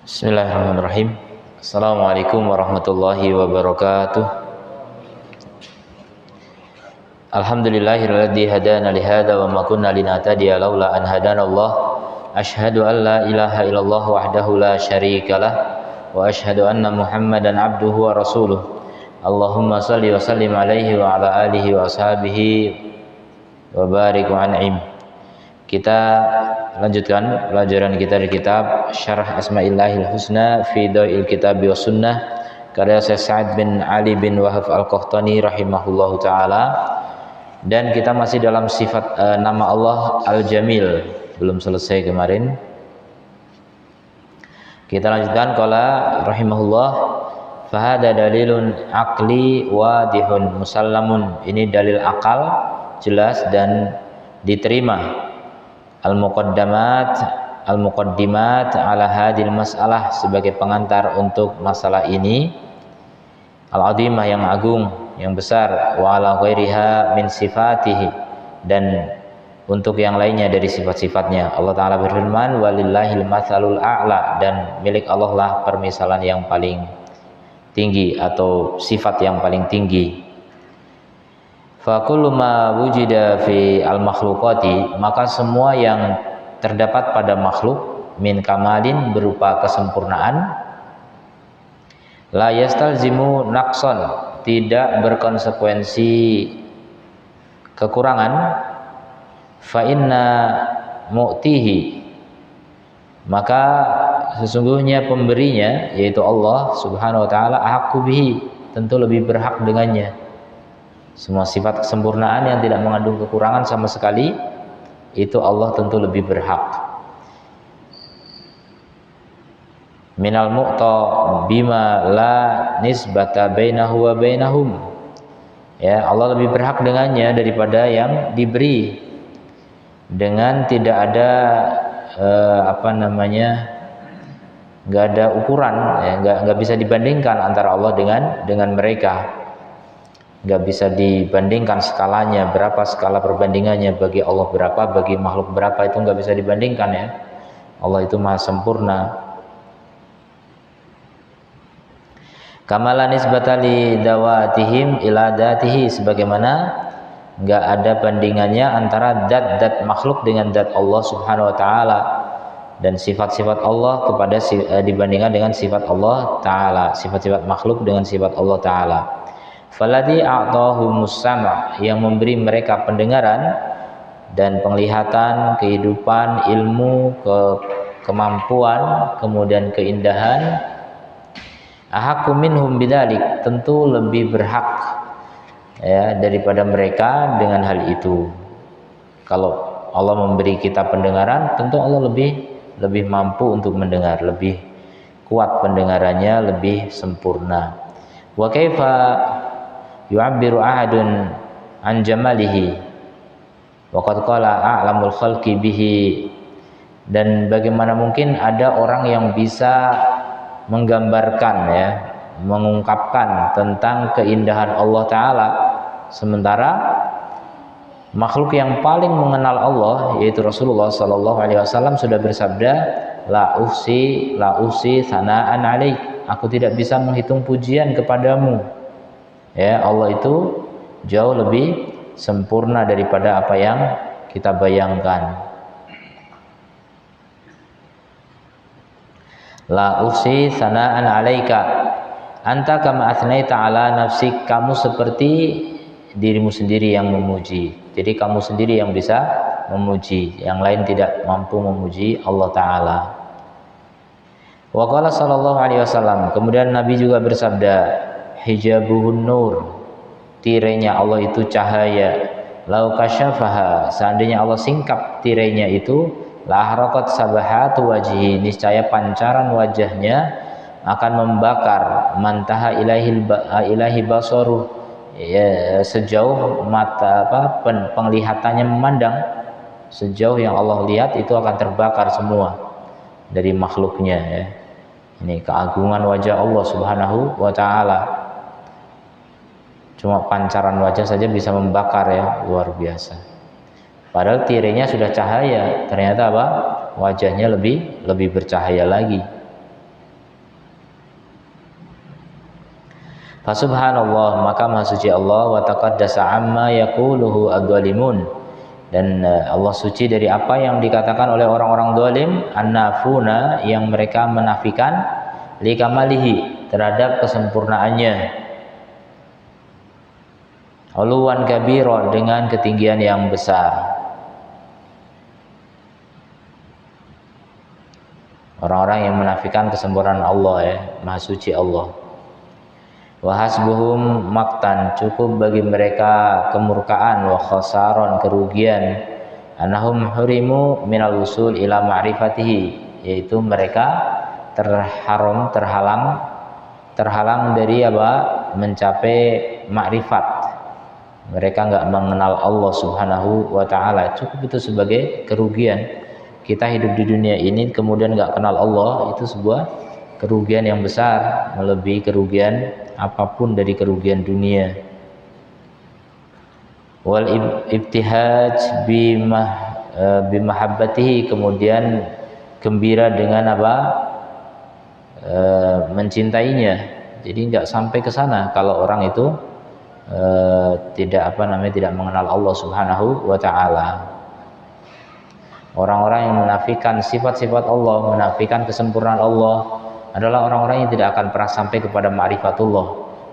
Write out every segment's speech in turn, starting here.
Bismillahirrahmanirrahim. Assalamualaikum warahmatullahi wabarakatuh. Alhamdulillahilladzi hadana li hadza wa ma kunna linahtadiya laula an hadanallah. Asyhadu an la ilaha illallah wahdahu la syarikalah wa asyhadu anna Muhammadan abduhu wa rasuluh. Allahumma shalli wa sallim alaihi wa ala alihi wa ashabihi wa barik wa an'im. Kita lanjutkan pelajaran kita di kitab Syarah Asma'illahil Husna fi Daw'il Kitab wa Sunnah karya Syekh Sa'ad bin Ali bin Wahab Al-Qahtani rahimahullahu taala, dan kita masih dalam sifat nama Allah Al-Jamil, belum selesai kemarin. Kita lanjutkan. Qala rahimahullah, fahada dalilun aqli wadihun musallamun. Ini dalil akal jelas dan diterima. Al-muqaddimat ala hadil mas'alah, sebagai pengantar untuk masalah ini, al-azimah, yang agung, yang besar, wa ala ghairiha min sifatihi, dan untuk yang lainnya dari sifat-sifatnya. Allah Ta'ala berfirman, walillahil matsalul a'la, dan milik Allah lah permisalan yang paling tinggi atau sifat yang paling tinggi. Fa kullu ma wujida fi al-makhluqati, maka semua yang terdapat pada makhluk, min kamalin, berupa kesempurnaan, la yastalzimu naqsan, tidak berkonsekuensi kekurangan, fa inna mu'tihi, maka sesungguhnya pemberinya, yaitu Allah Subhanahu wa taala, ahaqqu bihi, tentu lebih berhak dengannya. Semua sifat kesempurnaan yang tidak mengandung kekurangan sama sekali, itu Allah tentu lebih berhak. Minal mu'ta bima la nisbata bainahu wa bainahum, ya, Allah lebih berhak dengannya daripada yang diberi, dengan tidak ada nggak ada ukuran, ya, nggak bisa dibandingkan antara Allah dengan mereka. Nggak bisa dibandingkan skalanya, berapa skala perbandingannya, bagi Allah berapa, bagi makhluk berapa, itu nggak bisa dibandingkan, ya. Allah itu maha sempurna. Kamala nisbata li dawatihim ila datihi, sebagaimana nggak ada bandingannya antara dat makhluk dengan dat Allah Subhanahu wa taala, dan sifat-sifat Allah kepada dibandingkan dengan sifat Allah taala, sifat-sifat makhluk dengan sifat Allah taala. Faladhi a'tahumus sama', yang memberi mereka pendengaran dan penglihatan, kehidupan, ilmu, kemampuan, kemudian keindahan, ahaqqu minhum bidzalik, tentu lebih berhak, ya, daripada mereka dengan hal itu. Kalau Allah memberi kita pendengaran, tentu Allah lebih mampu untuk mendengar, lebih kuat pendengarannya, lebih sempurna. Wa kaifa yu'abbiru ahadun an jamalihi wa qad qala a'lamul khalqi bihi, dan bagaimana mungkin ada orang yang bisa menggambarkan, ya, mengungkapkan tentang keindahan Allah Ta'ala, sementara makhluk yang paling mengenal Allah, yaitu Rasulullah Sallallahu Alaihi Wasallam, sudah bersabda, la uhsi sana'an alaik, aku tidak bisa menghitung pujian kepadamu. Ya, Allah itu jauh lebih sempurna daripada apa yang kita bayangkan. La uhsi sana'an alaika anta kama athnaita ala nafsik, kamu seperti dirimu sendiri yang memuji. Jadi kamu sendiri yang bisa memuji, yang lain tidak mampu memuji Allah Ta'ala. Wa qala sallallahu alaihi wasallam, kemudian Nabi juga bersabda, hijabuhun nur, tirainya Allah itu cahaya. Lau kasyafaha, seandainya Allah singkap tirainya itu, la haraqat sabahatu wajhi, niscaya pancaran wajahnya akan membakar, mantaha ilahi basaru, ya, sejauh mata penglihatannya memandang, sejauh yang Allah lihat itu akan terbakar semua dari makhluknya, ya. Ini keagungan wajah Allah Subhanahu wa taala. Cuma pancaran wajah saja bisa membakar, ya, luar biasa. Padahal tirainya sudah cahaya, ternyata apa? Wajahnya lebih bercahaya lagi. Fa subhanallah, maka maha suci Allah, wa taqaddasa amma yaquluhu adh-dhalimun, dan Allah suci dari apa yang dikatakan oleh orang-orang zalim, annafuna, yang mereka menafikan, likamalihi, terhadap kesempurnaannya, uluwan kabira, dengan ketinggian yang besar. Orang-orang yang menafikan kesempurnaan Allah, ya, maha suci Allah. Wa hasbuhum maktan, cukup bagi mereka kemurkaan, wa khasaron, kerugian, annahum hurimu minal usul ila ma'rifatihi, yaitu mereka terhalang dari apa? Mencapai makrifat. Mereka enggak mengenal Allah Subhanahu wa taala. Cukup itu sebagai kerugian. Kita hidup di dunia ini kemudian enggak kenal Allah, itu sebuah kerugian yang besar, melebihi kerugian apapun dari kerugian dunia. Wal ibtihaj bimahabbatihi, kemudian gembira dengan apa? Mencintainya. Jadi enggak sampai ke sana kalau orang itu tidak mengenal Allah Subhanahu wa taala. Orang-orang yang menafikan sifat-sifat Allah, menafikan kesempurnaan Allah, adalah orang-orang yang tidak akan pernah sampai kepada ma'rifatullah.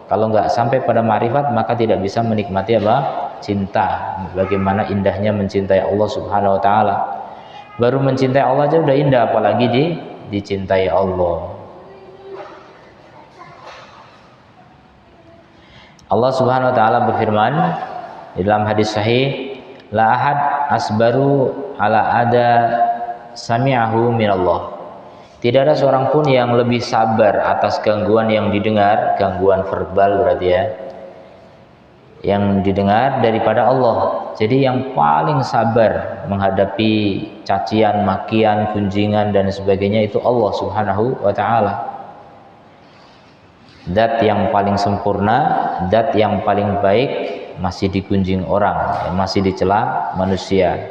Kalau enggak sampai pada ma'rifat, maka tidak bisa menikmati apa? Cinta. Bagaimana indahnya mencintai Allah Subhanahu wa taala. Baru mencintai Allah aja udah indah, apalagi dicintai Allah. Allah Subhanahu wa taala berfirman di dalam hadis sahih, la ahad asbaru ala ada sami'ahu minallah. Tidak ada seorang pun yang lebih sabar atas gangguan yang didengar, gangguan verbal berarti ya, yang didengar daripada Allah. Jadi yang paling sabar menghadapi cacian, makian, gunjingan dan sebagainya itu Allah Subhanahu wa taala. Zat yang paling sempurna, zat yang paling baik masih digunjing orang, masih dicela manusia,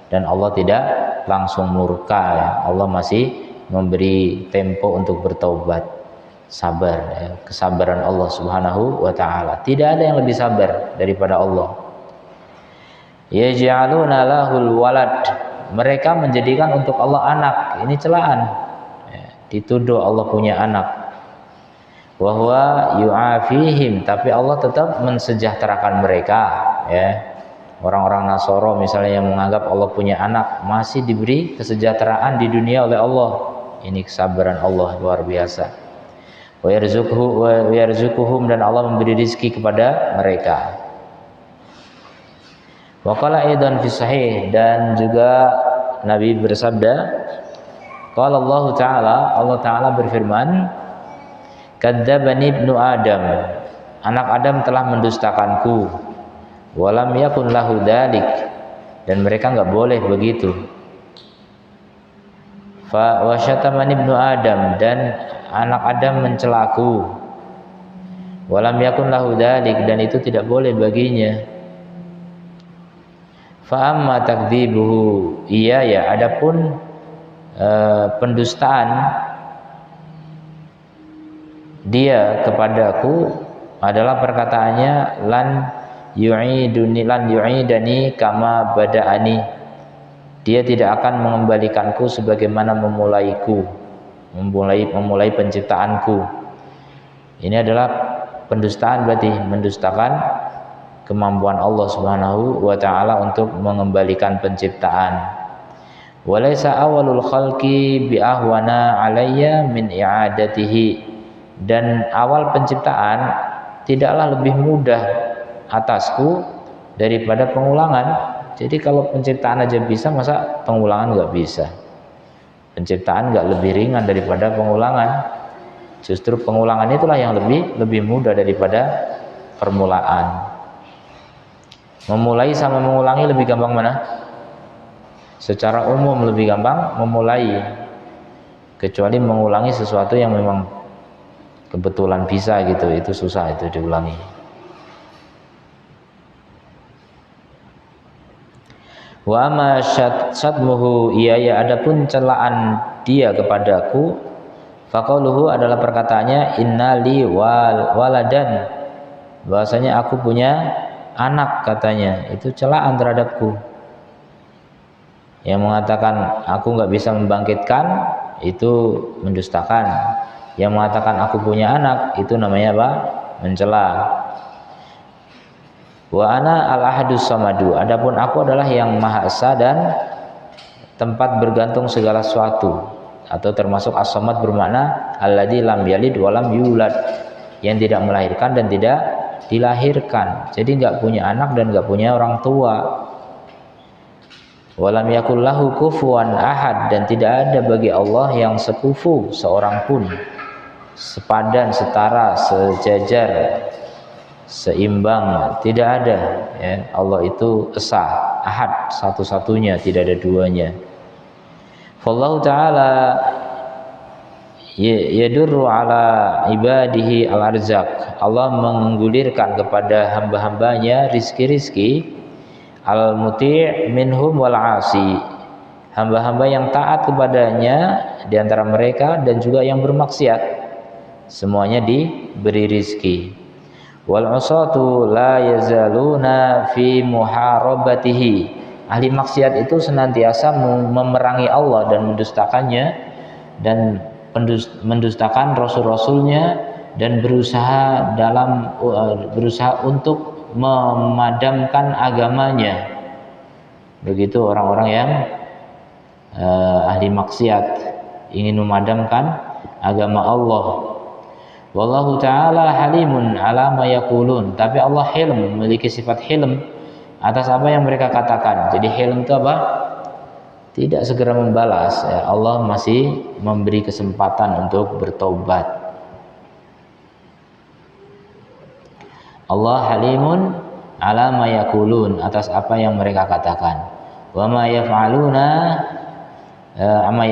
dan Allah tidak langsung murka, ya. Allah masih memberi tempo untuk bertaubat, sabar, ya. Kesabaran Allah Subhanahu wa taala. Tidak ada yang lebih sabar daripada Allah. Yaj'aluna lahul walad, mereka menjadikan untuk Allah anak. Ini celaan, ya. Dituduh Allah punya anak. Wa huwa yu'afihim, tapi Allah tetap mensejahterakan mereka, ya. Orang-orang Nasoro misalnya yang menganggap Allah punya anak, masih diberi kesejahteraan di dunia oleh Allah. Ini kesabaran Allah luar biasa. Wa yarzuquhum, dan Allah memberi rezeki kepada mereka. Wa qala aidan fi sahih, dan juga Nabi bersabda, qala Allah Ta'ala berfirman, kadzdzabani ibnu Adam, anak Adam telah mendustakanku, walam yakun lahu dzalik, dan mereka enggak boleh begitu. Fa wasyatamani ibnu Adam, dan anak Adam mencelaku, walam yakun lahu dzalik, dan itu tidak boleh baginya. Fa amma takdzibuhu, iya ya, adapun pendustaan dia kepadaku adalah perkataannya lan yu'idani kama bada'ani, dia tidak akan mengembalikanku sebagaimana memulai penciptaanku. Ini adalah pendustaan, berarti mendustakan kemampuan Allah Subhanahu wa taala untuk mengembalikan penciptaan. Walaysa awalul khalqi bi ahwana alayya min i'adatihi, dan awal penciptaan tidaklah lebih mudah atasku daripada pengulangan. Jadi kalau penciptaan aja bisa, masa pengulangan nggak bisa? Penciptaan nggak lebih ringan daripada pengulangan. Justru pengulangan itulah yang lebih mudah daripada permulaan. Memulai sama mengulangi lebih gampang mana? Secara umum lebih gampang memulai, kecuali mengulangi sesuatu yang memang kebetulan bisa gitu, itu susah itu diulangi. Wa ma syatmuhu, iya ya, adapun celaan dia kepadaku, Faqauluhu adalah perkataannya innali waladan, bahwasanya aku punya anak, katanya. Itu celaan terhadapku. Yang mengatakan aku nggak bisa membangkitkan itu mendustakan. Yang mengatakan aku punya anak itu namanya apa? Mencela. Wa ana al-ahadus samadu, adapun aku adalah yang Maha Esa dan tempat bergantung segala sesuatu. Atau termasuk as-samad bermakna alladzi lam yalid wa lam yulad, yang tidak melahirkan dan tidak dilahirkan. Jadi enggak punya anak dan enggak punya orang tua. Walam yakul lahu kufuwan ahad, dan tidak ada bagi Allah yang sekufu seorang pun, sepadan, setara, sejajar, seimbang, tidak ada, ya. Allah itu esa, ahad, satu-satunya, tidak ada duanya. Fallahu ta'ala yadurru ala ibadihi al-arzaq, Allah menggulirkan kepada hamba-hambanya rizki-rizki, al-muti' minhum wal 'asi, hamba-hamba yang taat kepadanya di antara mereka dan juga yang bermaksiat, semuanya diberi rizki. Wal 'usatu la yazaluna fi muharabatihi, ahli maksiat itu senantiasa memerangi Allah dan mendustakannya dan mendustakan rasul-rasulnya dan berusaha untuk memadamkan agamanya. Begitu orang-orang yang ahli maksiat ingin memadamkan agama Allah. Wallahu ta'ala halimun ala ma yaqulun, tapi Allah hilm, memiliki sifat hilm atas apa yang mereka katakan. Jadi hilm itu apa? Tidak segera membalas, ya. Allah masih memberi kesempatan untuk bertobat. Allah halimun ala ma yaqulun, atas apa yang mereka katakan. Wa ma yaf'aluna ma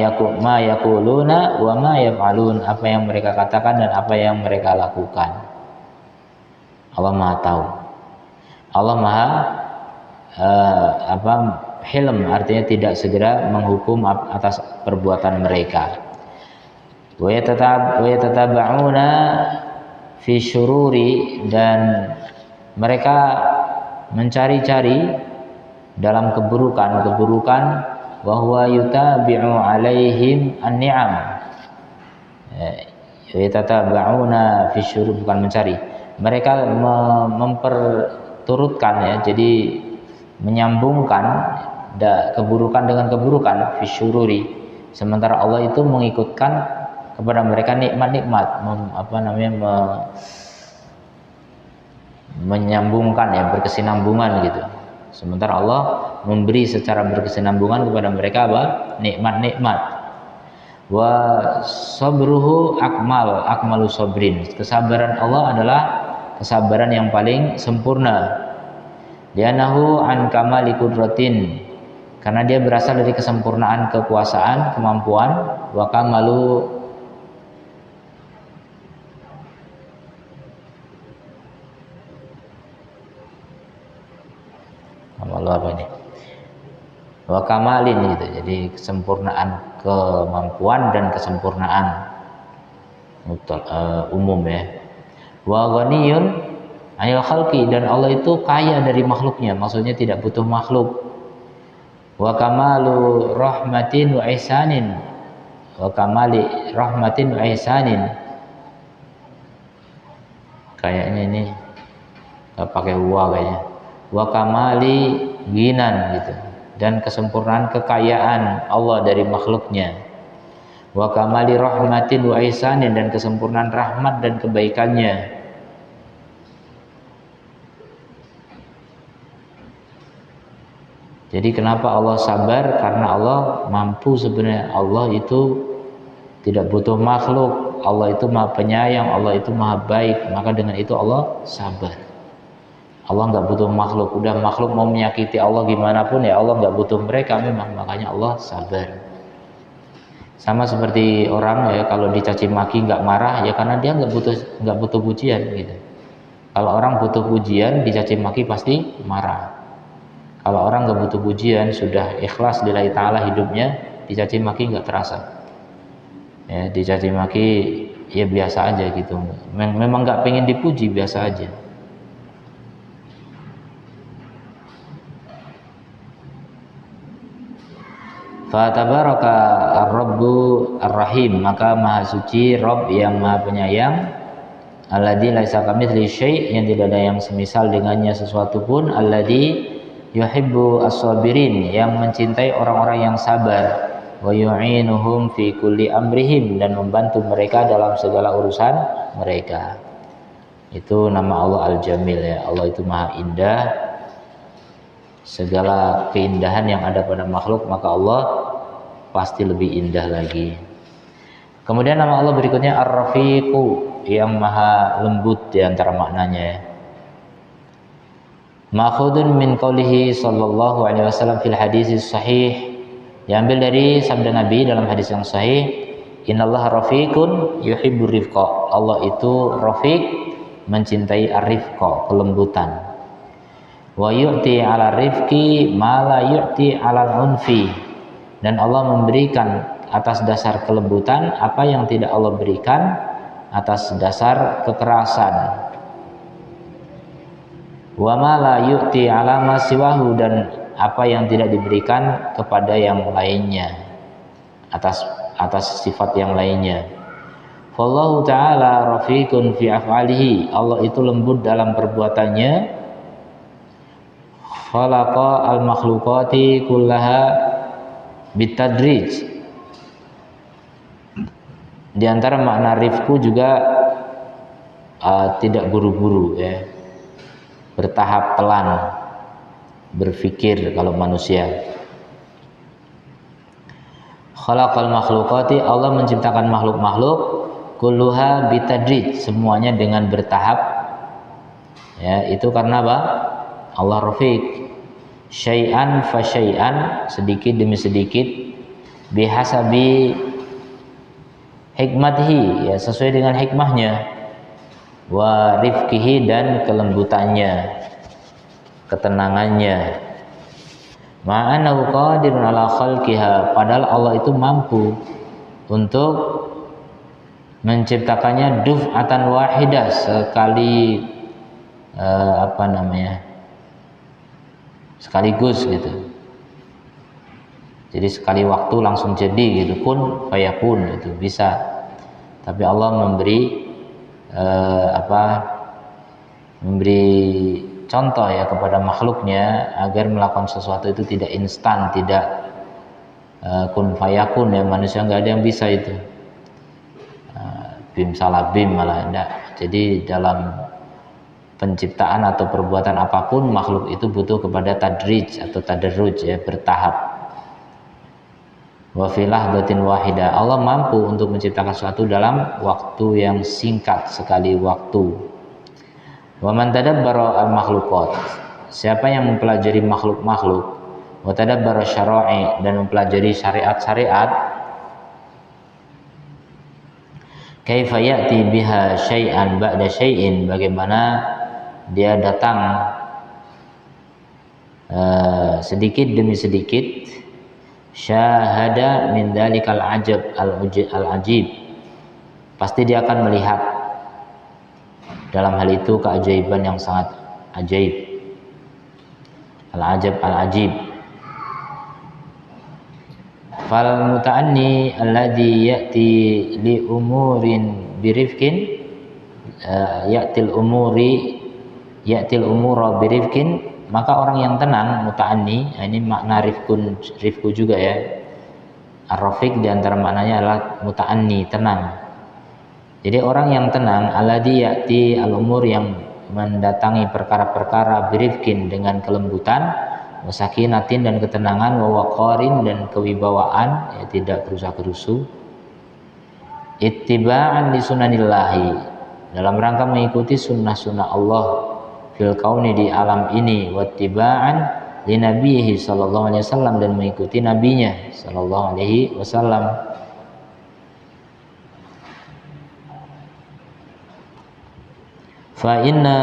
yaquluna wa ma yaf'alun, apa yang mereka katakan dan apa yang mereka lakukan. Allah Maha tahu. Allah Maha hilm, artinya tidak segera menghukum atas perbuatan mereka. Wa yatataba'una fi syururi, dan mereka mencari-cari dalam keburukan, wa huwa yutabi'u alaihim an-ni'am. Yatataba'una fi syururi, bukan mencari, mereka memperturutkan, ya, jadi menyambungkan keburukan dengan keburukan, fi syururi, sementara Allah itu mengikutkan kepada mereka nikmat-nikmat, menyambungkan, ya, berkesinambungan gitu. Sementara Allah memberi secara berkesinambungan kepada mereka apa? Nikmat-nikmat. Wa sabruhu akmalu sabrin, kesabaran Allah adalah kesabaran yang paling sempurna. Li'annahu an kamali qudratin, karena dia berasal dari kesempurnaan kekuasaan, kemampuan. Wa kamalu apa ini? Wa kamalin gitu. Jadi kesempurnaan kemampuan dan kesempurnaan umum, ya. Wa ghaniyun anil khalqi, dan Allah itu kaya dari makhluknya, maksudnya tidak butuh makhluk. Wa kamalu rahmatin wa ihsanin, wa kamali rahmatin wa ihsanin, kayaknya ini nggak pakai wa kayaknya. Wa kamali ginan gitu, dan kesempurnaan kekayaan Allah dari makhluknya. Wa kamali rahmatin wa ihsanin, dan kesempurnaan rahmat dan kebaikannya. Jadi kenapa Allah sabar? Karena Allah mampu sebenarnya. Allah itu tidak butuh makhluk. Allah itu Maha Penyayang. Allah itu Maha Baik. Maka dengan itu Allah sabar. Allah nggak butuh makhluk. Udah makhluk mau menyakiti Allah gimana pun, ya Allah nggak butuh mereka memang. Makanya Allah sabar. Sama seperti orang, ya, kalau dicaci maki nggak marah, ya karena dia nggak butuh pujian gitu. Kalau orang butuh pujian, dicaci maki pasti marah. Kalau orang nggak butuh pujian, sudah ikhlas lillahi ta'ala hidupnya, dicaci maki nggak terasa. Ya, dicaci maki ya biasa aja gitu. Memang nggak pengen dipuji, biasa aja. Fatabaraka ar-Rabbu ar-Rahim, maka maha suci Rabb yang maha penyayang, alladzi laisa kamitslihi syai', yang tidak ada yang semisal dengannya sesuatu pun, alladzi yuhibbu as-sabirin, yang mencintai orang-orang yang sabar, wa yu'inuhum fi kulli amrihim, dan membantu mereka dalam segala urusan mereka. Itu nama Allah Al-Jamil ya. Allah itu maha indah. Segala keindahan yang ada pada makhluk, maka Allah pasti lebih indah lagi. Kemudian nama Allah berikutnya Ar-Rafiqu, yang maha lembut di antara maknanya ya. Ma'khudun min qaulihi sallallahu alaihi wasallam fil hadis sahih, diambil dari sabda Nabi dalam hadis yang sahih, innallaha rafiqun yuhibbur rifqa. Allah itu rafiq, mencintai ar-rifqa, kelembutan. Wa yu'ti 'ala rifqi ma la yu'ti 'ala unfi, dan Allah memberikan atas dasar kelembutan apa yang tidak Allah berikan atas dasar kekerasan. Wa ma la yu'ti 'ala ma siwahu, dan apa yang tidak diberikan kepada yang lainnya atas sifat yang lainnya. Wallahu ta'ala rafiqun fi af'alihi, Allah itu lembut dalam perbuatannya. Khalaqa al-makhluqati kullaha bitadrij. Di antara makna rifku juga tidak buru-buru ya, bertahap, pelan, berfikir kalau manusia. Khalaqal makhluqati, Allah menciptakan makhluk-makhluk, kulluha bitadrij, semuanya dengan bertahap. Ya, itu karena apa? Allah rafiq. Syai'an fa syai'an, sedikit demi sedikit, bihasabi hikmatihi, ya sesuai dengan hikmahnya, wa rifqihi, dan kelembutannya, ketenangannya. Ma'anahu qadirun ala khalqiha, padahal Allah itu mampu untuk menciptakannya duf'atan wahidah, sekali sekaligus gitu. Jadi sekali waktu langsung jadi gitu, kun fayakun, itu bisa. Tapi Allah memberi contoh ya kepada makhluknya agar melakukan sesuatu itu tidak instan, tidak kun fayakun ya. Manusia nggak ada yang bisa itu, bim salah bim malah enggak. Jadi dalam penciptaan atau perbuatan apapun, makhluk itu butuh kepada tadrij atau tadarruj ya, bertahap. Wa fi lahdatin wahidah, Allah mampu untuk menciptakan sesuatu dalam waktu yang singkat, sekali waktu. Wa man tadabbara al-makhluqat, siapa yang mempelajari makhluk-makhluk, wa tadabbara syara'i, dan mempelajari syariat-syariat, kaifa ya'ti biha syai'an ba'da syai'in, bagaimana dia datang sedikit demi sedikit, syahada min dalikal ajab al-ajib, pasti dia akan melihat dalam hal itu keajaiban yang sangat ajaib, al-ajab al-ajib. Fal muta'anni alladhi ya'ti li umurin birifkin, ya'til umura birifkin, maka orang yang tenang, muta'anni, ini makna rifku juga ya. Ar-rafiq di antara maknanya adalah muta'anni, tenang. Jadi orang yang tenang, alladhi ya'ti al-umur, yang mendatangi perkara-perkara birifkin, dengan kelembutan, wasakinatin, dan ketenangan, wawaqarin, dan kewibawaan, ya tidak gerusa-gerusu, ittiba'an li sunanillahi, dalam rangka mengikuti sunnah-sunnah Allah, fil kauni, di alam ini, wattiba'an li nabiyhi sallallahu alaihi wasallam, dan mengikuti nabinya sallallahu alaihi wasallam. Fa inna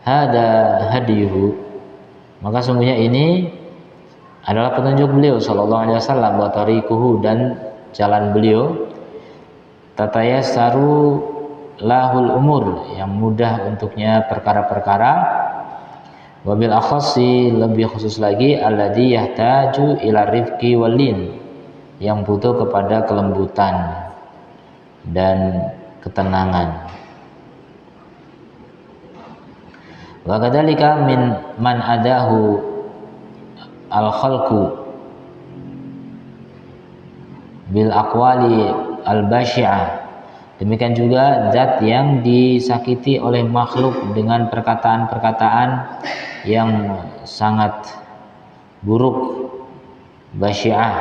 hada hadiyuhu, maka sungguhnya ini adalah petunjuk beliau sallallahu alaihi wasallam, wa tariquhu, dan jalan beliau, tatayassaru lahul umur, yang mudah untuknya perkara-perkara. Wabil akhassi, lebih khusus lagi, alladzi yahtaju ila rifqi walin, yang butuh kepada kelembutan dan ketenangan. Wa kadzalika min man adahu al khalqu bil aqwali al basyi'ah. Demikian juga zat yang disakiti oleh makhluk dengan perkataan-perkataan yang sangat buruk, basyi'ah.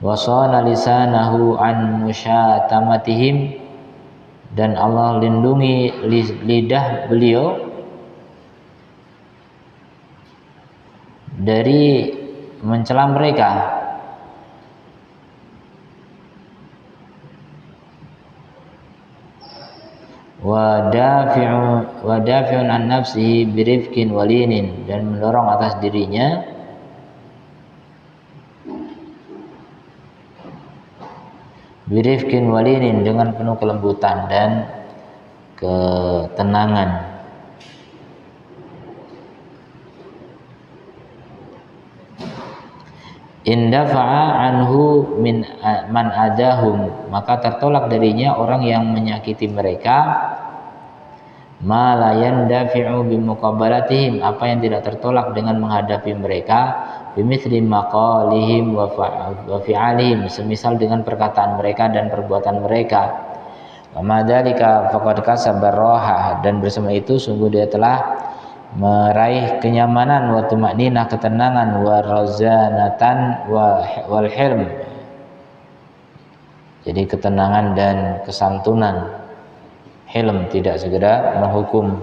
Wa shana lisanahu an musyatamatihim, dan Allah lindungi lidah beliau dari mencela mereka. Wa dafi'un an nafsihi birifqin walinin, dan mendorong atas dirinya birifqin walinin, dengan penuh kelembutan dan ketenangan. Indafa'a anhu min man adahum, maka tertolak darinya orang yang menyakiti mereka. Ma la yandafi'u bimuqabalatihim, apa yang tidak tertolak dengan menghadapi mereka. Bimithli maqalihim wa fi'alihim, semisal dengan perkataan mereka dan perbuatan mereka. Wa madzalika faqad kasaba rohah, dan bersama itu sungguh dia telah meraih kenyamanan, wa tumakninah, ketenangan, wa razanatan wal hilm, jadi ketenangan dan kesantunan. Hilm, tidak segera menghukum.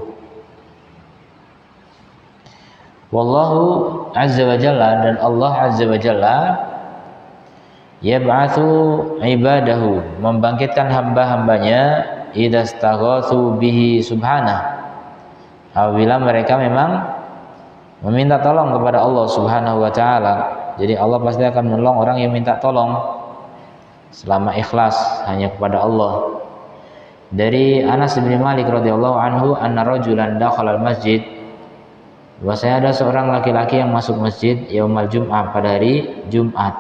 Wallahu azza wa jalla, dan Allah azza wa jalla yab'atsu ibadahu, membangkitkan hamba-hambanya, idastaghatsu bihi subhanahu, apabila mereka memang meminta tolong kepada Allah Subhanahu wa taala. Jadi Allah pasti akan menolong orang yang minta tolong selama ikhlas hanya kepada Allah. Dari Anas bin Malik radhiyallahu anhu, anna rajulan dakhala al-masjid, bahwasanya ada seorang laki-laki yang masuk masjid yaumal jum'ah, pada hari Jumat.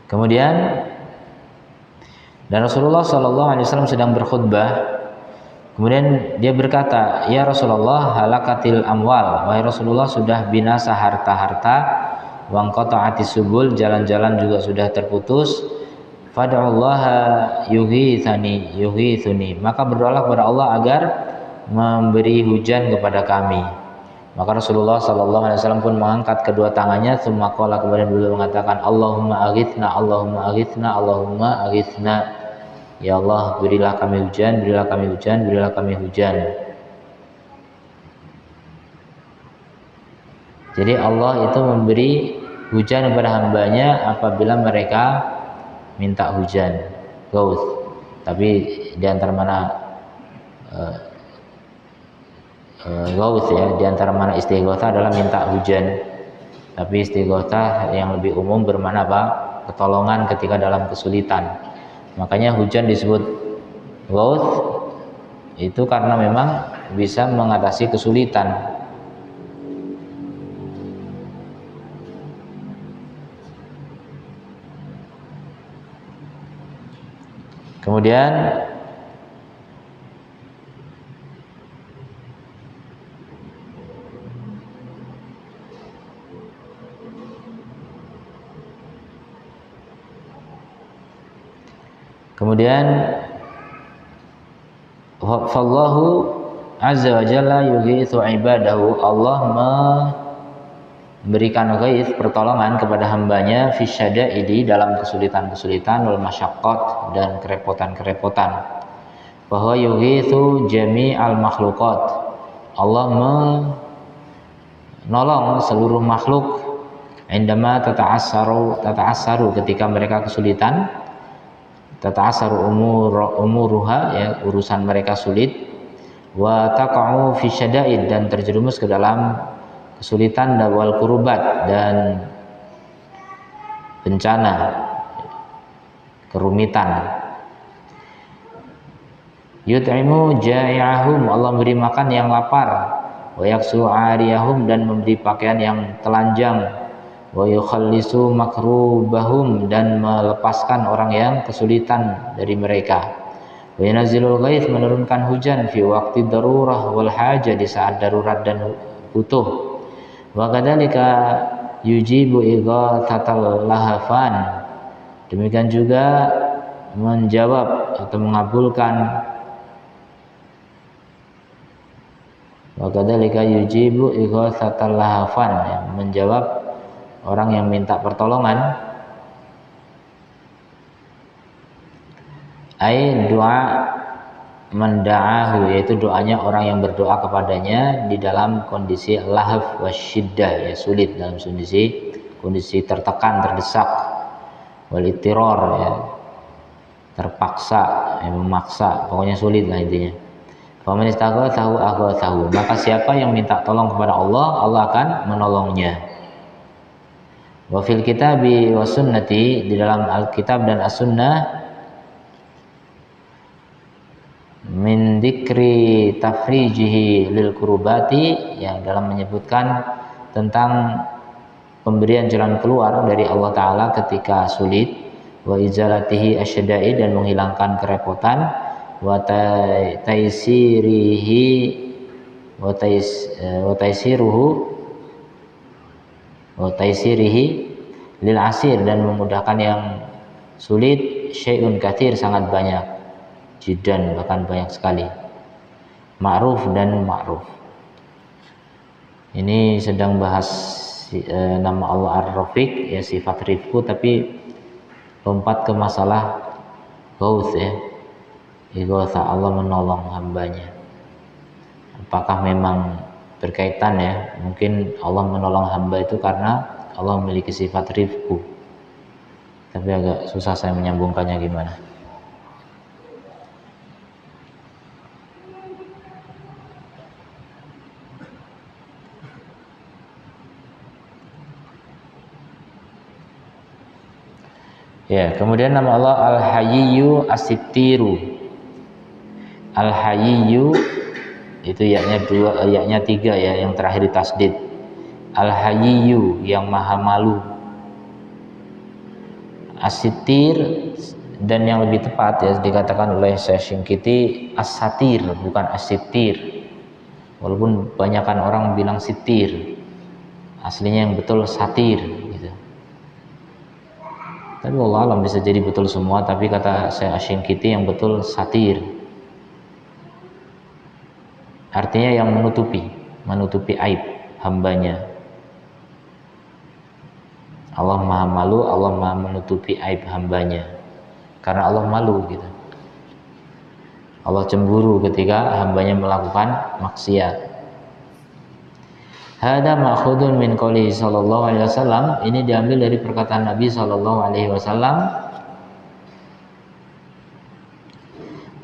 Kemudian dan Rasulullah SAW sedang berkhutbah. Kemudian dia berkata, ya Rasulullah, halakatil amwal, wahai Rasulullah, sudah binasa harta-harta, wangqata'atis subul, jalan-jalan juga sudah terputus. Fad'ullaha yughithuni, maka berdoalah kepada Allah agar memberi hujan kepada kami. Maka Rasulullah SAW pun mengangkat kedua tangannya, tsumma qala, kemudian beliau mengatakan, Allahumma aghithna, Allahumma aghithna, Allahumma aghithna. Ya Allah, berilah kami hujan, berilah kami hujan, berilah kami hujan. Jadi Allah itu memberi hujan kepada hambanya apabila mereka minta hujan, gauth. Tapi di antara mana gauth ya, di antara mana istighotsah adalah minta hujan. Tapi istighotsah yang lebih umum bermakna apa? Pertolongan ketika dalam kesulitan. Makanya hujan disebut gauth itu karena memang bisa mengatasi kesulitan. Kemudian fallahu azza wa jalla yughithu ibadahu, Allah memberikan ghaith, pertolongan kepada hambanya, fi syada'idi, dalam kesulitan-kesulitan, wal masyaqqat, dan kerepotan-kerepotan. Bahwa yughithu jami'al makhluqat, Allah menolong seluruh makhluk, indama tata'assaru, ketika mereka kesulitan, tata'assaru umuruha, ya, urusan mereka sulit, wa taqa'u fi syada'id, dan terjerumus ke dalam kesulitan dan wal kurubat dan bencana, kerumitan. Yut'imu ja'i'ahum, Allah memberi makan yang lapar, wa yaksu 'ariyahum, dan memberi pakaian yang telanjang, wa yukhallisu makrubahum, dan melepaskan orang yang kesulitan dari mereka. Wa yunazzilul ghaits, menurunkan hujan, fi waqti darurah wal hajah, di saat darurat dan butuh. Wa kadzalika yujibu ighatsatal lahafan, demikian juga menjawab atau mengabulkan. Wa kadzalika yujibu ighatsatal lahafan, ya, menjawab orang yang minta pertolongan. Ai doa menda'ahu, yaitu doanya orang yang berdoa kepadanya di dalam kondisi lahaf wasyiddah, ya, sulit, dalam kondisi tertekan, terdesak, wal ittiror, ya, terpaksa, ya, memaksa, pokoknya sulit lah intinya. Faman istaghatsahu aghatsahu, maka siapa yang minta tolong kepada Allah, Allah akan menolongnya. Wa fil kitabi was sunnati, di dalam Alkitab dan As-Sunnah, min dzikri tafrijihi lil kurubati, yang dalam menyebutkan tentang pemberian jalan keluar dari Allah Ta'ala ketika sulit, wa izalatihi asyadai, dan menghilangkan kerepotan, wa taisirihi wa taisirihi lil asir, dan memudahkan yang sulit, syai'un katsir, sangat banyak, jiddan, bahkan banyak sekali, ma'ruf dan ma'ruf. Ini sedang bahas nama Allah Ar-Rafiq, ya, sifat rifku, tapi lompat ke masalah gauth, ya, ighatha, Allah menolong hambanya. Apakah memang berkaitan, ya? Mungkin Allah menolong hamba itu karena Allah memiliki sifat rifku, tapi agak susah saya menyambungkannya gimana. Ya, kemudian nama Allah Al-Hayyu As-Sittiru. Al-Hayyu itu yaknya 2, yaknya 3, ya, yang terakhir ditasdid. Al-Hayyu, yang maha malu. As-Sittir, dan yang lebih tepat, ya, dikatakan oleh Syekh Syinqiti As-Satir, bukan As-Sittir. Walaupun kebanyakan orang bilang Sittir, aslinya yang betul Satir, gitu. Tapi Allah alam, bisa jadi betul semua, tapi kata Syekh Syinqiti yang betul Satir. Artinya yang menutupi aib hambanya. Allah maha malu, Allah maha menutupi aib hambanya, karena Allah malu, gitu. Allah cemburu ketika hambanya melakukan maksiat. Hada ma'khudun min qouli sallallahu alaihi wasallam, ini diambil dari perkataan Nabi sallallahu alaihi wasallam.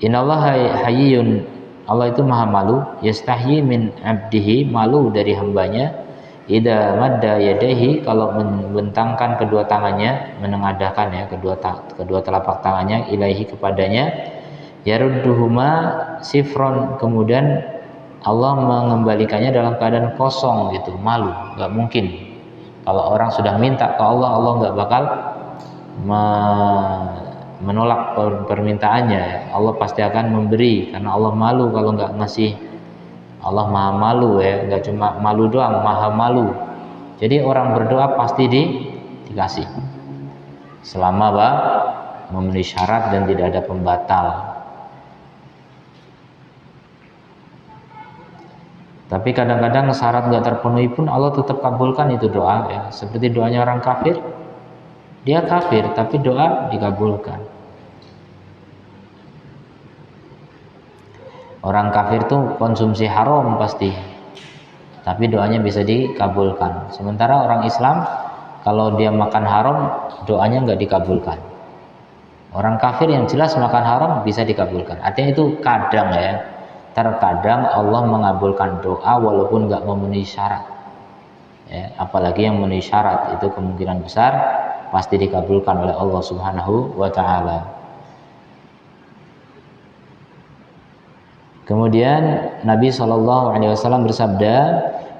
Innallaha hayyun, Allah itu maha malu, yastahyi min abdihi, malu dari hambanya, idza madda yadayhi, kalau membentangkan kedua tangannya, menengadahkan, ya, kedua telapak tangannya, ilaihi, kepadanya, yarudduhuma sifron, kemudian Allah mengembalikannya dalam keadaan kosong, gitu, malu. Gak mungkin. Kalau orang sudah minta ke Allah, Allah gak bakal menolak permintaannya. Allah pasti akan memberi, karena Allah malu kalau gak ngasih. Allah maha malu, ya, gak cuma malu doang, maha malu. Jadi orang berdoa pasti dikasih, selama memenuhi syarat dan tidak ada pembatal. Tapi kadang-kadang syarat nggak terpenuhi pun Allah tetap kabulkan itu doa, ya. Seperti doanya orang kafir, dia kafir tapi doa dikabulkan. Orang kafir tuh konsumsi haram pasti, tapi doanya bisa dikabulkan. Sementara orang Islam, kalau dia makan haram, doanya nggak dikabulkan. Orang kafir yang jelas makan haram bisa dikabulkan. Artinya itu kadang, ya. Terkadang Allah mengabulkan doa walaupun nggak memenuhi syarat. ya, apalagi yang memenuhi syarat, itu kemungkinan besar pasti dikabulkan oleh Allah Subhanahu wa taala. Kemudian Nabi SAW bersabda,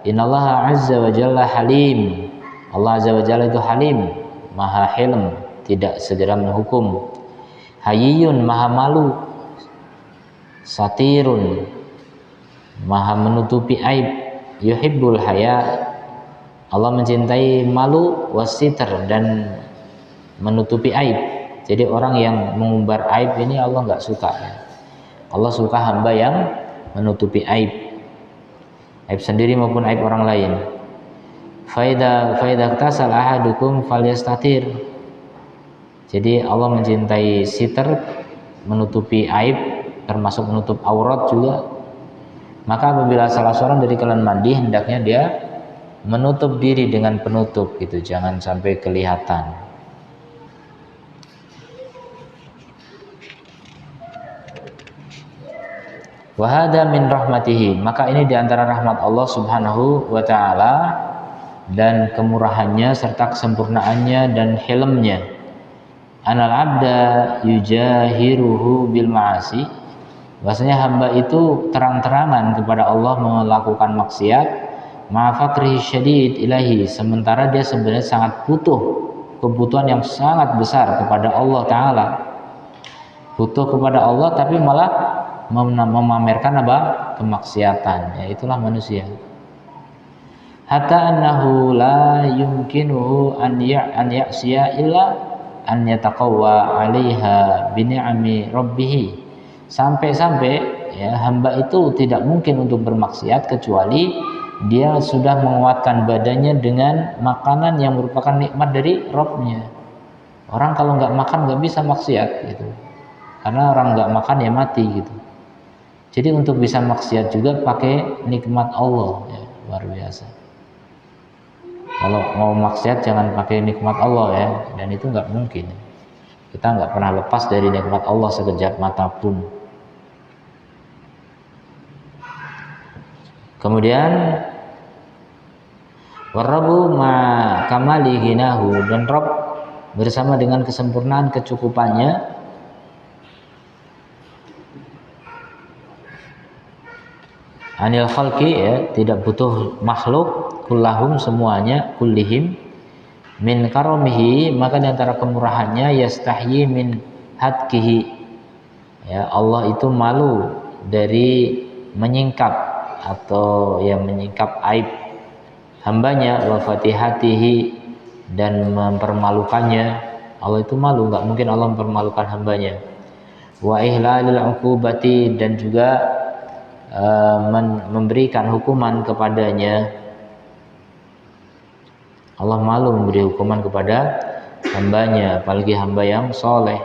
Innallaha azza wa jalla halim. Allah azza wa jalla itu halim, maha hilm, tidak segera menghukum. Hayyun, maha malu. Satirun, maha menutupi aib. Yuhibbul haya, Allah mencintai malu, wasitr, dan menutupi aib. Jadi orang yang mengumbar aib ini Allah nggak suka. Allah suka hamba yang menutupi aib sendiri maupun aib orang lain. Faida tasal ahadukum falyastatir. Jadi Allah mencintai sitr, menutupi aib, termasuk menutup aurat juga. Maka apabila salah seorang dari kalian mandi, hendaknya dia menutup diri dengan penutup, gitu, jangan sampai kelihatan. Wahada min rahmatihi, maka ini diantara rahmat Allah Subhanahu wa ta'ala dan kemurahannya serta kesempurnaannya dan hilmnya. Anal abda yujahiruhu bil ma'asi, bahasanya hamba itu terang-terangan kepada Allah melakukan maksiat, ma'afakrihi syadid ilahi, sementara dia sebenarnya sangat butuh, kebutuhan yang sangat besar kepada Allah Ta'ala, butuh kepada Allah, tapi malah memamerkan apa? Kemaksiatan. Ya, itulah manusia. Hatta annahu la yumkinuhu an ya'siya illa an yataqawwa 'alaiha bi ni'ami rabbih. Sampai-sampai ya, hamba itu tidak mungkin untuk bermaksiat kecuali dia sudah menguatkan badannya dengan makanan yang merupakan nikmat dari Rabb-nya. Orang kalau nggak makan nggak bisa maksiat gitu. Karena orang nggak makan ya mati gitu. Jadi untuk bisa maksiat juga pakai nikmat Allah, ya, luar biasa. Kalau mau maksiat jangan pakai nikmat Allah ya, dan itu nggak mungkin. Kita nggak pernah lepas dari nikmat Allah sekejap mata pun. Kemudian warrabu ma kamali ghinahu, dan Rabb bersama dengan kesempurnaan kecukupannya anil khalqi, ya, tidak butuh makhluk, kullahum, semuanya, kullihim, min karomihi, maka diantara kemurahannya yastahyi min hadkihi, ya, Allah itu malu dari menyingkap atau yang menyingkap aib hambanya, wa fatihatihi, dan mempermalukannya. Allah itu malu, nggak mungkin Allah mempermalukan hambanya. Wa ihlalil uqubati, dan juga memberikan hukuman kepadanya. Allah malu memberi hukuman kepada hambanya, apalagi hamba yang soleh.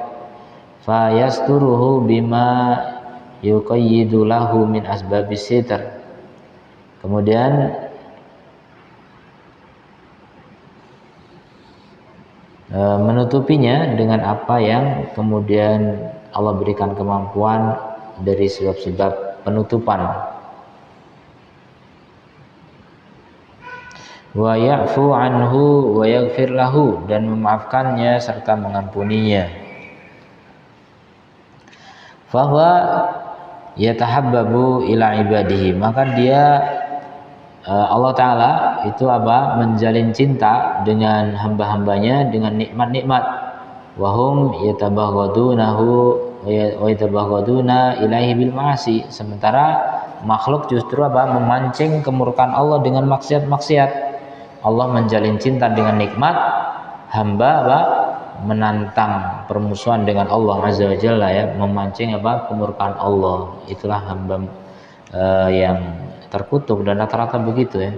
Fa yasturuhu bima yuqayyidu lahu min asbabis sitr. Kemudian menutupinya dengan apa yang kemudian Allah berikan kemampuan dari sebab-sebab penutupan. Wa ya'fu anhu wa yaghfir lahu, dan memaafkannya serta mengampuninya. Fahuwa yatahabbabu ila ibadihi, maka dia Allah Ta'ala itu apa? Menjalin cinta dengan hamba-hambanya dengan nikmat-nikmat. Wahum yatabaghadunahu wa yatabaghduna ilaihi bil ma'asi, sementara makhluk justru apa? Memancing kemurkaan Allah dengan maksiat-maksiat. Allah menjalin cinta dengan nikmat, hamba apa? Menantang permusuhan dengan Allah Azza wa Jalla, ya, memancing apa? Kemurkaan Allah. Itulah hamba yang terkutuk, dan rata-rata begitu ya,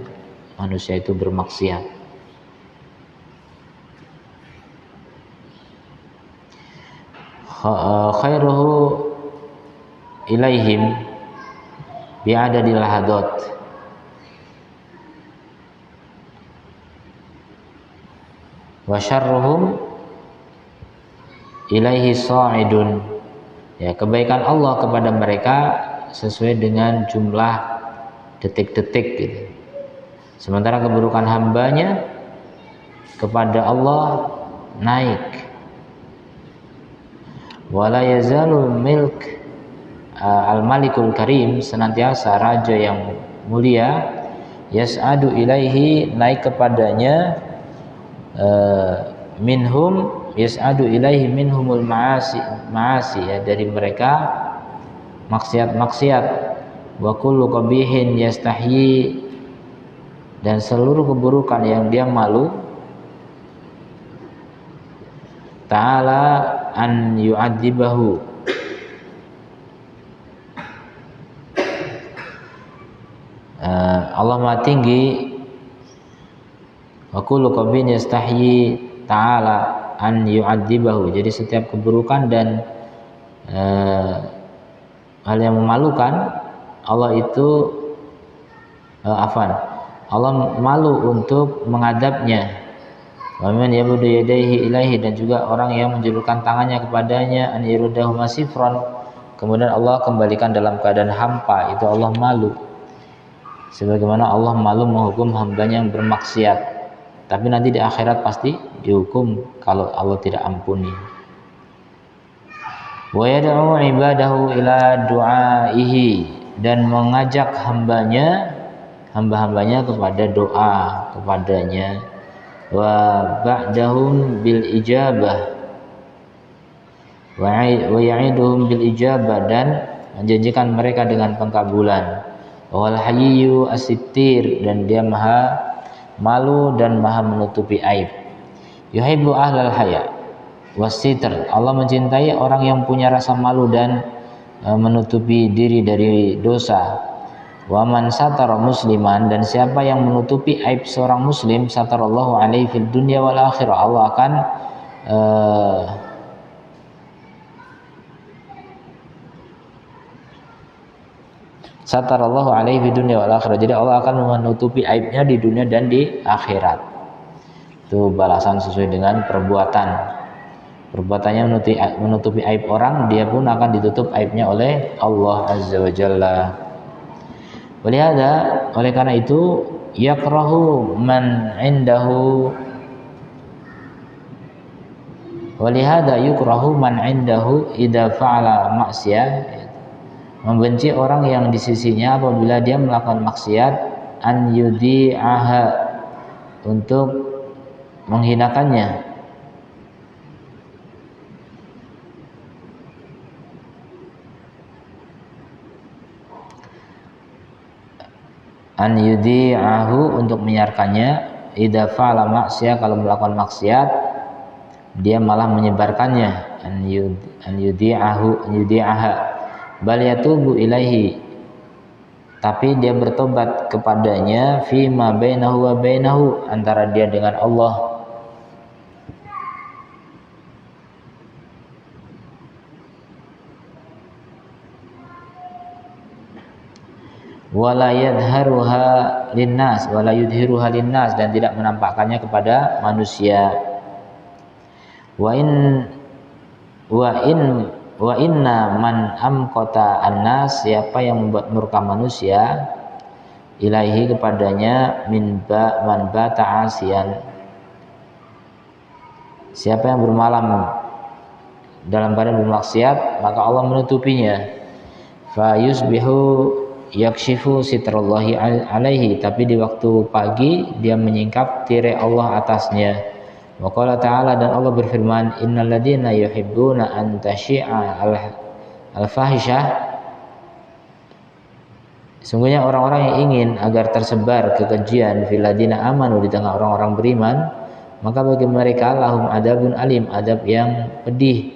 manusia itu bermaksiat. Khairuhu ilaihim bi'adadil hadot, wa syarruhum ilaihi sa'idun, ya, kebaikan Allah kepada mereka sesuai dengan jumlah detik-detik gitu. sementara keburukan hambanya kepada Allah naik. Wala yazalul milk al-malikul karim, senantiasa raja yang mulia, yas'adu ilaihi, naik kepadanya minhum, yas'adu ilaihi minhumul ma'asi ya, dari mereka maksiat-maksiat, wa kullu qabihin yastahyi, dan seluruh keburukan yang dia malu, ta'ala an yu'adzibahu, Allah Maha tinggi, wa kullu qabihin yastahyi ta'ala an yu'adzibahu, jadi setiap keburukan dan hal yang memalukan Allah itu Allah malu untuk mengadabnya. Wa man yabudu yadayhi ilaihi, dan juga orang yang menjulurkan tangannya kepadanya, an yurdahu masifran, kemudian Allah kembalikan dalam keadaan hampa, itu Allah malu. Sebagaimana Allah malu menghukum hambanya yang bermaksiat, tapi nanti di akhirat pasti dihukum kalau Allah tidak ampuni. Wa yad'u ibadahu ila du'aihi, dan mengajak hamba-hambanya kepada doa kepadanya. Wa ba'dahum bil ijabah, wa ya'iduhum bil ijabah, dan menjanjikan mereka dengan pengkabulan. Wal hayyu as-sittir, dan dia maha malu dan maha menutupi aib. Yuhibbu ahlal haya was-sitr, Allah mencintai orang yang punya rasa malu dan menutupi diri dari dosa. Wa man satara musliman, dan siapa yang menutupi aib seorang muslim, satarallahu alaihi fid dunya wal akhirah, Allah akan satarallahu alaihi fid dunya wal akhirah, jadi Allah akan menutupi aibnya di dunia dan di akhirat. Itu balasan sesuai dengan perbuatannya menutupi aib orang, dia pun akan ditutup aibnya oleh Allah azza wa jalla. Oleh karena itu, yakrahu man indahu, walihada yukrahu man indahu idza fa'ala maksiyah, membenci orang yang di sisinya apabila dia melakukan maksiat, an yudi'aha, untuk menghinakannya. An yudi'ahu, untuk menyiarkannya. Idza fa'ala maksiyah, kalau melakukan maksiat dia malah menyebarkannya. An yudi'aha, bal yatubu ilaihi, tapi dia bertobat kepadanya, fi ma bainahu wa bainahu, antara dia dengan Allah. Wala yadharuha linnas, wala yudhiruha linnas, dan tidak menampakkannya kepada manusia. Wa inna man amqata annas, siapa yang membuat murka manusia, ilaihi, kepadanya, man bata asian, siapa yang bermalam dalam badan bermaksiat, maka Allah menutupinya. Fa yusbihu yakshifu sitrallahi alaihi, tapi di waktu pagi dia menyingkap tirai Allah atasnya. Wa qala ta'ala, dan Allah berfirman, innal ladzina yuhibbuna an tashi'a al-fahisyah, sungguhnya orang-orang yang ingin agar tersebar kekejian fil ladzina amanu, di tengah orang-orang beriman, maka bagi mereka lahum adabun alim, adab yang pedih,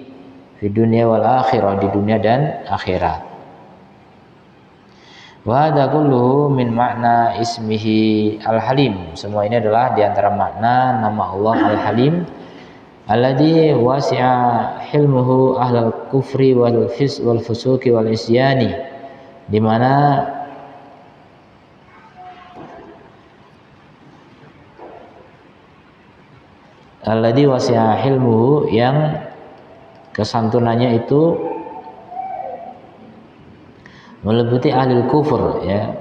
di dunia wal akhirah, di dunia dan akhirat. Wa hadza kulluhu min makna ismihi al-halim, semua ini adalah diantara makna nama Allah al-halim, alladzi wasi'a hilmuhu ahlal kufri wal fusuqi wal isyani, di mana alladzi wasi'a hilmuhu, yang kesantunannya itu meliputi ahli kufur, ya,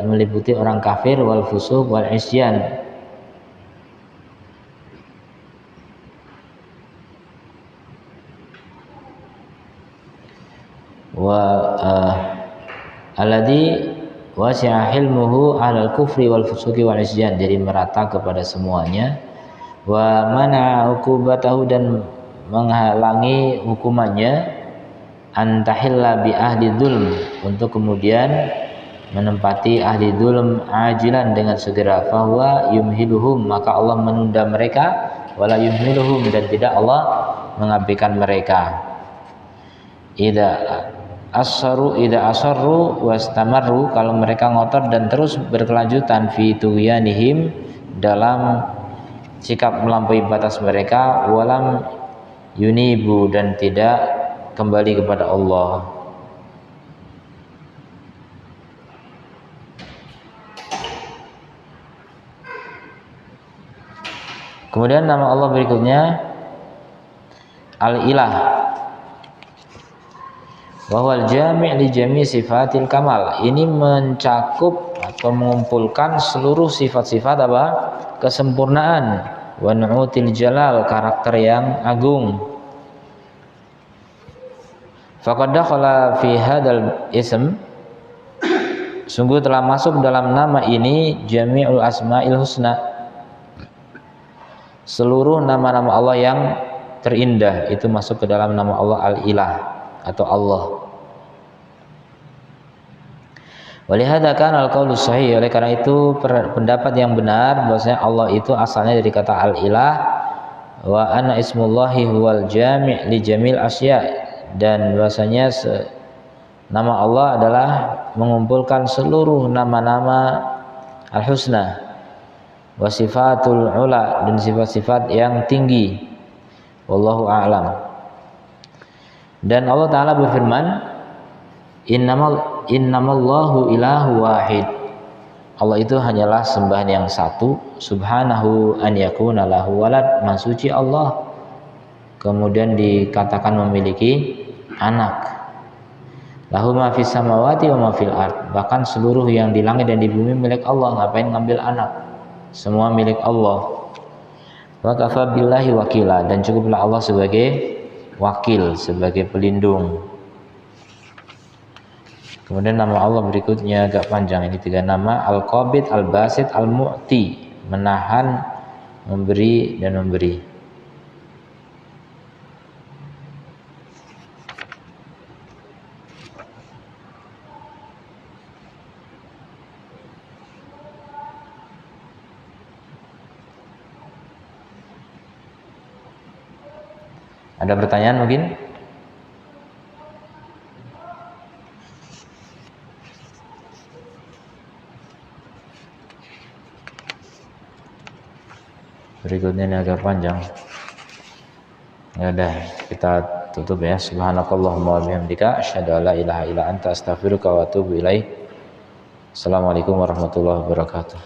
meliputi orang kafir, wal fusuq wal isyan. Wa alladhi wasi'a hilmuhu alal kufri wal fusuqi wal isyan, jadi merata kepada semuanya. Wa mana uqubatahu, dan menghalangi hukumannya, antahilla bi ahli dzulm, untuk kemudian menempati ahli dzulm ajilan dengan segera, fahuwa yumhiluhum, maka Allah menunda mereka, wala yumhiluhum, dan tidak Allah mengabaikan mereka. Ida asarru wastamarru, kalau mereka ngotor dan terus berkelanjutan, fi tughyanihim, dalam sikap melampaui batas mereka, walam yunibu, dan tidak kembali kepada Allah. Kemudian nama Allah berikutnya Al-Ilah, wa huwal jami' li jami' sifatil kamal. Ini mencakup atau mengumpulkan seluruh sifat-sifat apa? Kesempurnaan, wa nu'util jalal, karakter yang agung. Faqad dakhala fi hadzal ism, sungguh telah masuk dalam nama ini jami'ul asma'il husna, seluruh nama-nama Allah yang terindah itu masuk ke dalam nama Allah Al-Ilah atau Allah. Walihada kan al-qaulu sahih, oleh karena itu pendapat yang benar bahwasanya Allah itu asalnya dari kata Al-Ilah, wa anna ismullahi huwal jami' li jamil asya, dan bahwasanya nama Allah adalah mengumpulkan seluruh nama-nama al-husna, wa sifatul ula, dan sifat-sifat yang tinggi. Wallahu a'lam. Dan Allah Ta'ala berfirman, innamallahu ilahu wahid, Allah itu hanyalah sembahan yang satu. Subhanahu an yakuna lahu walad, maha suci Allah kemudian dikatakan memiliki anak. Lahu ma fis samawati wa ma fil ard, bahkan seluruh yang di langit dan di bumi milik Allah, ngapain ngambil anak, semua milik Allah. Wa kafa billahi wakila, dan cukuplah Allah sebagai wakil, sebagai pelindung. Kemudian nama Allah berikutnya agak panjang, ini 3 nama, Al-Qabid, Al-Basit, Al-Mu'ti, menahan, memberi, dan memberi. Ada pertanyaan mungkin? Berikutnya ini agak panjang. Ya udah, kita tutup ya. Subhanakallahumma wa bihamdika asyhadu an la ilaha illa anta astaghfiruka wa atubu ilaik. Assalamualaikum warahmatullahi wabarakatuh.